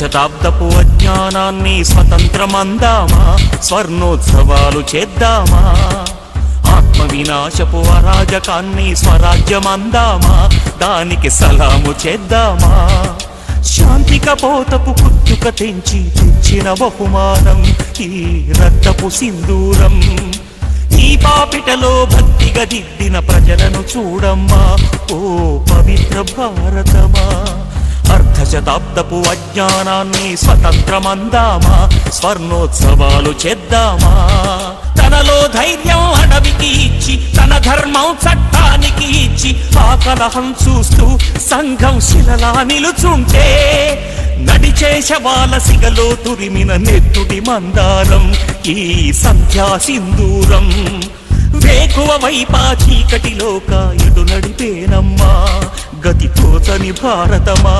శతాబ్దపు అజ్ఞానాన్ని స్వతంత్రమందామా, స్వర్ణోత్సవాలు చేద్దామా. ఆత్మ వినాశపు అరాజకాన్ని స్వరాజ్యమందామా, దానికి సలాము చేద్దామా. శాంతి కపోతపు కుత్తుక తెచ్చిన బహుమానం ఈ రక్తపు సింధూరం. ఈ పాపిటలో భక్తిగా దిద్దిన ప్రజలను చూడమ్మా, ఓ పవిత్ర భారతమా. అర్ధశతాబ్దపు అజ్ఞానాన్ని స్వతంత్రమందామా, స్వర్ణోత్సవాలు చేద్దామా. తనలో ధైర్యం అడవికి ఇచ్చి, తన ధర్మం చట్టానికి ఇచ్చి, ఆ కలహం చూస్తూ సంఘం శిలలా నిలుచుంటే, నడిచే శవాల సిగలో తురిమిన నెత్తుటి మందారం ఈ సంధ్యా సింధూరం. వేకువ వైపా చీకటిలో కాయుడు నడిపేనమ్మా, గతి తోచని భారతమా.